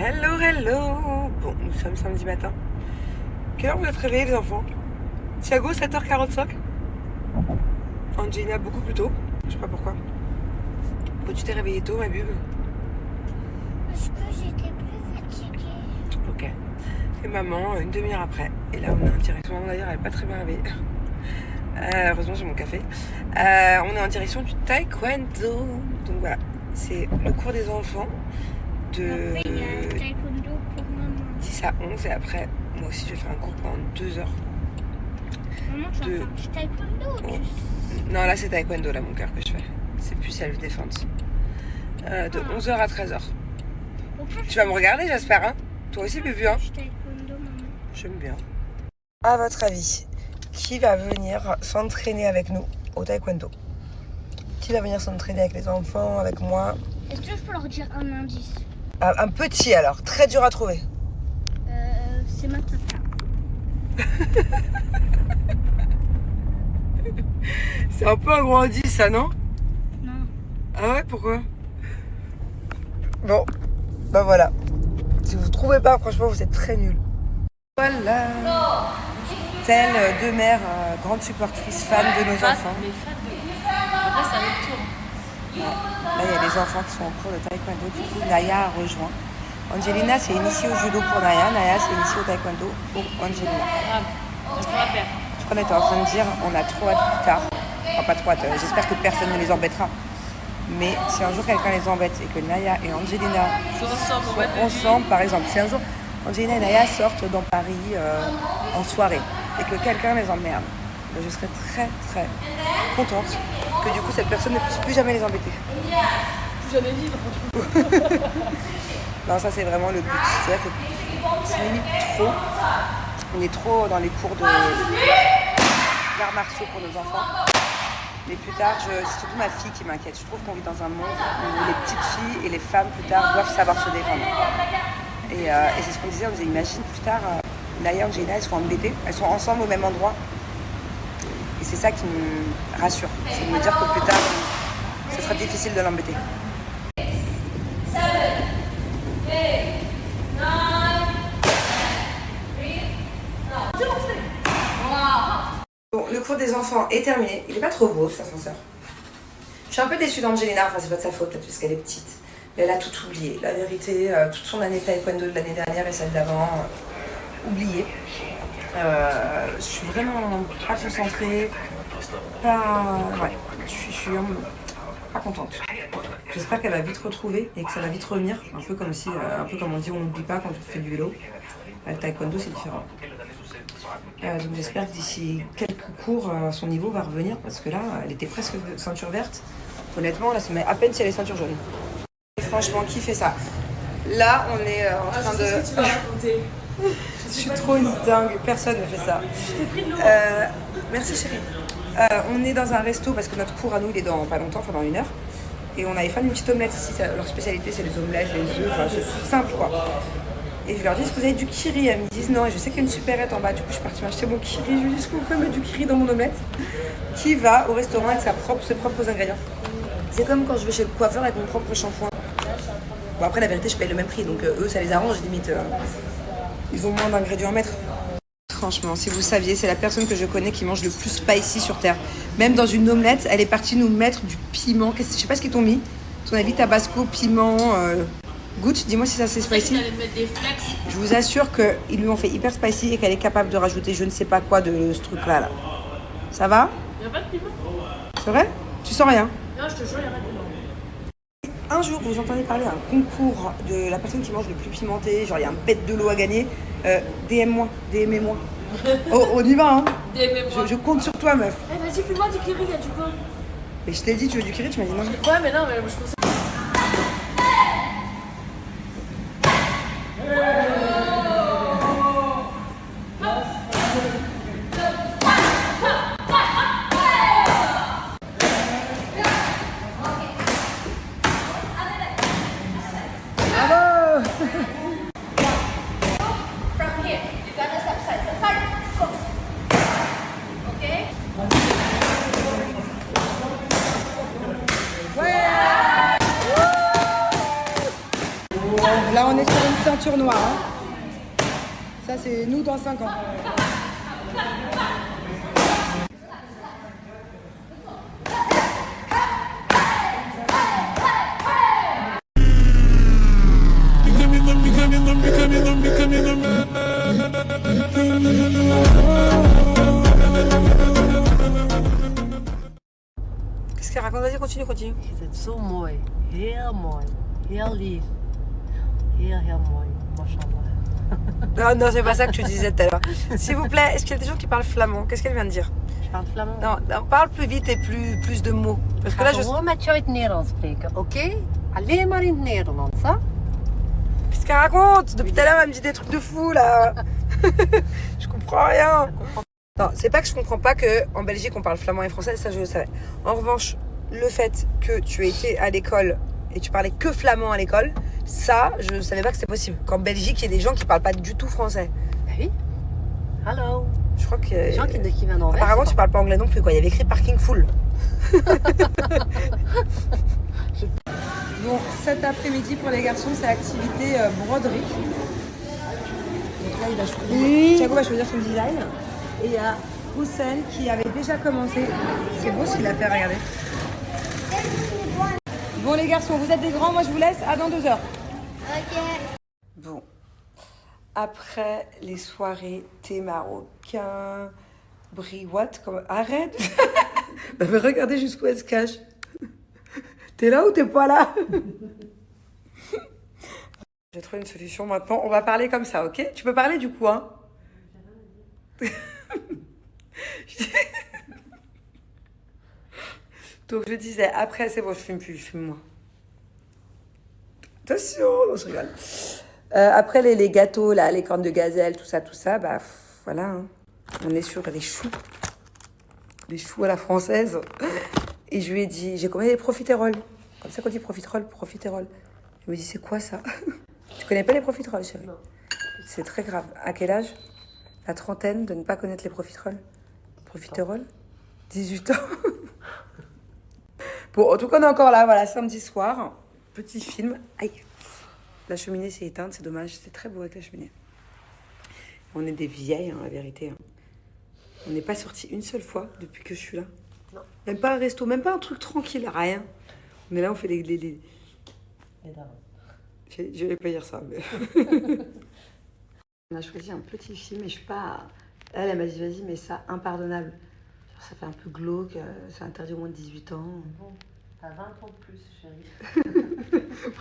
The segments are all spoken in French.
Hello, hello. Bon, nous sommes samedi matin. Quelle heure vous êtes réveillés les enfants? Thiago, 7h45. Angelina, beaucoup plus tôt. Je sais pas pourquoi. Pourquoi tu t'es réveillée tôt, ma bube? Parce que j'étais plus fatiguée. Ok. Et maman, une demi-heure après. Et là, on est en direction. Maman, d'ailleurs, elle est pas très bien réveillée. Heureusement, j'ai mon café. On est en direction du taekwondo. Donc voilà, c'est le cours des enfants de Après, il y a le taekwondo pour maman. 10 à 11. Et après, moi aussi, je vais faire un cours pendant 2 heures. Maman, tu vas faire du taekwondo ou tu... Non, là, c'est taekwondo, là, mon cœur, que je fais. C'est plus self-défense. De 11h à 13h. Tu vas me regarder, j'espère, hein? Toi aussi, Bubu, hein? Du taekwondo, maman. J'aime bien. À votre avis, qui va venir s'entraîner avec nous au taekwondo? Qui va venir s'entraîner avec les enfants, avec moi? Est-ce que je peux leur dire un indice? Un petit, alors. Très dur à trouver. C'est ma tata. C'est un peu un gros indice, ça, non? Non. Ah ouais, pourquoi? Bon, bah voilà. Si vous ne trouvez pas, franchement, vous êtes très nuls. Voilà. Telle deux mères, grandes supportrices, fans de nos enfants. Mais fan de... Après, c'est à notre tour. Là, il y a des enfants qui sont en cours de taekwondo. Du coup, Naya a rejoint. Angelina s'est initiée au judo pour Naya. Naya s'est initiée au taekwondo pour Angelina. Grave. On pourra faire. Je crois qu'on était en train de dire, on a trop hâte plus tard. Enfin, pas trop hâte. J'espère que personne ne les embêtera. Mais si un jour quelqu'un les embête et que Naya et Angelina Ensemble, sont ensemble, par exemple, si un jour Angelina et Naya sortent dans Paris en soirée et que quelqu'un les emmerde, ben je serais très très contente que du coup cette personne ne puisse plus jamais les embêter. Plus jamais vivre. Non, ça c'est vraiment le but. C'est-à-dire que c'est limite trop. On est trop dans les cours d'arts martiaux pour nos enfants. Mais plus tard, c'est surtout ma fille qui m'inquiète. Je trouve qu'on vit dans un monde où les petites filles et les femmes plus tard doivent savoir se défendre. Et c'est ce qu'on disait, on disait imagine plus tard, Naya et Angelina, elles sont embêtées, elles sont ensemble au même endroit. Et c'est ça qui me rassure, c'est de me dire que plus tard, ce sera difficile de l'embêter. Bon, le cours des enfants est terminé. Il est pas trop beau, cet ascenseur. Je suis un peu déçue d'Angelina, enfin c'est pas de sa faute, peut-être parce qu'elle est petite. Mais elle a tout oublié. La vérité, toute son année taekwondo de l'année dernière et celle d'avant, oubliée. Je suis vraiment pas concentrée, pas... Ouais, je suis pas contente. J'espère qu'elle va vite retrouver et que ça va vite revenir. Un peu comme on dit, on n'oublie pas quand on fait du vélo. Le taekwondo, c'est différent. Donc j'espère que d'ici quelques cours, son niveau va revenir parce que là, elle était presque ceinture verte. Honnêtement, là, ça met à peine si elle est ceinture jaune. Et franchement, qui fait ça? Là, on est en train de... Ce que tu vas raconter. Je suis trop une dingue, personne ne fait ça. Merci chérie. On est dans un resto parce que notre cours à nous, il est dans pas longtemps, enfin dans 1 heure. Et on avait fait une petite omelette ici, leur spécialité c'est les omelettes, les œufs, enfin c'est simple quoi. Et je leur dis, est-ce que vous avez du kiri? Elles me disent non, et je sais qu'il y a une supérette en bas, du coup je suis partie m'acheter mon kiri. Je lui dis, est-ce que vous pouvez mettre du kiri dans mon omelette? Qui va au restaurant avec ses propres ingrédients. C'est comme quand je vais chez le coiffeur avec mon propre shampoing. Bon après la vérité je paye le même prix, donc eux ça les arrange limite. Ils ont moins d'ingrédients à mettre. Franchement, si vous saviez, c'est la personne que je connais qui mange le plus spicy sur terre. Même dans une omelette, elle est partie nous mettre du piment. Je sais pas ce qu'ils t'ont mis. On a dit tabasco, piment, goûte. Dis-moi si ça c'est spicy. Elle allait mettre des flex. Je vous assure qu'ils lui ont fait hyper spicy et qu'elle est capable de rajouter je ne sais pas quoi de ce truc-là. Là. Ça va? Il n'y a pas de piment. C'est vrai? Tu sens rien? Non, je te jure, il n'y a pas de piment. Un jour, vous entendez parler d'un concours de la personne qui mange le plus pimenté, genre il y a un bête de l'eau à gagner, DM-moi, DMez-moi. Oh, on y va, hein? DMez-moi. Je compte sur toi, meuf. Eh, vas-y, fais-moi du kiri, il y a du pain. Mais je t'ai dit, tu veux du kiri, tu m'as dit non. Ouais, mais non, mais je pensais... Là, on est sur une ceinture noire. Hein. Ça, c'est nous dans 5 ans. Qu'est-ce qu'elle raconte? Vas-y, continue. Is het zo mooi. Heel mooi. Heel lief. Heel mooi. Mashallah. Non, c'est pas ça que tu disais tout à l'heure. S'il vous plaît, est-ce qu'il y a des gens qui parlent flamand? Qu'est-ce qu'elle vient de dire? Je parle flamand. Non, parle plus vite et plus de mots. Parce que là, je... gewoon met jou in het Nederlands spreken, oké? Alleen maar in het Nederlands, hè? Qu'est-ce qu'elle raconte? Depuis tout à l'heure, elle me dit des trucs de fou, là. Je comprends rien. Non, c'est pas que je comprends pas qu'en Belgique, on parle flamand et français, ça je le savais. En revanche, le fait que tu aies été à l'école et tu parlais que flamand à l'école, ça, je savais pas que c'était possible. Qu'en Belgique, il y a des gens qui parlent pas du tout français. Ben oui. Hallo. Je crois que... Les gens qui viennent en Apparemment, tu parles pas anglais non plus, quoi. Il y avait écrit parking full. Bon, cet après-midi pour les garçons, c'est activité broderie. Donc là, il va choisir. Thiago va choisir son design. Et il y a Houssen qui avait déjà commencé. C'est beau ce qu'il a fait, regardez. Bon les garçons, vous êtes des grands, moi je vous laisse. À dans 2 heures. Ok. Bon. Après les soirées thé marocain, briouate, comme... Arrête. Bah, mais regardez jusqu'où elle se cache. T'es là ou t'es pas là? J'ai trouvé une solution maintenant. On va parler comme ça, ok? Tu peux parler du coup, hein? Donc je disais, après c'est bon, je fume plus, fume-moi. Attention, non, je rigole. Après les gâteaux, là, les cornes de gazelle, tout ça, bah voilà, hein. On est sur les choux. Les choux à la française. Et je lui ai dit, j'ai commandé des profiteroles. Comme ça qu'on dit profiterole. Je me dis, c'est quoi ça? Tu connais pas les profiteroles, chérie? Non. C'est très grave. À quel âge? La trentaine de ne pas connaître les profiteroles? Profiteroles? 18 ans. Bon, en tout cas, on est encore là, voilà, samedi soir. Petit film. Aïe. La cheminée s'est éteinte, c'est dommage. C'est très beau avec la cheminée. On est des vieilles, hein, la vérité. Hein. On n'est pas sorti une seule fois depuis que je suis là. Non. Même pas un resto, même pas un truc tranquille, rien. On est là, on fait les... Je vais pas dire ça, mais... On a choisi un petit film et je suis pas... Elle m'a dit, vas-y, mais ça, impardonnable. Genre, ça fait un peu glauque, c'est interdit au moins de 18 ans. Bon, t'as 20 ans de plus, chérie.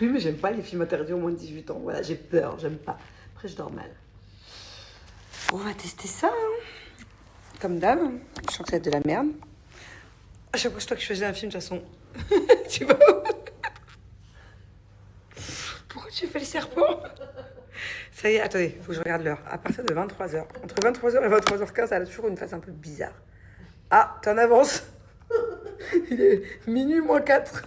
Oui, mais j'aime pas les films interdits au moins de 18 ans. Voilà, j'ai peur, j'aime pas. Après, je dors mal. Bon, on va tester ça, hein. Comme d'hab. Je sens que ça va être de la merde. À chaque fois que je choisis un film, de toute façon... Tu vois? Pourquoi tu fais le serpent? Ça y est, attendez, il faut que je regarde l'heure. À partir de 23h. Entre 23h et 23h15, elle a toujours une face un peu bizarre. Ah, t'es en avance. Il est minuit moins 4.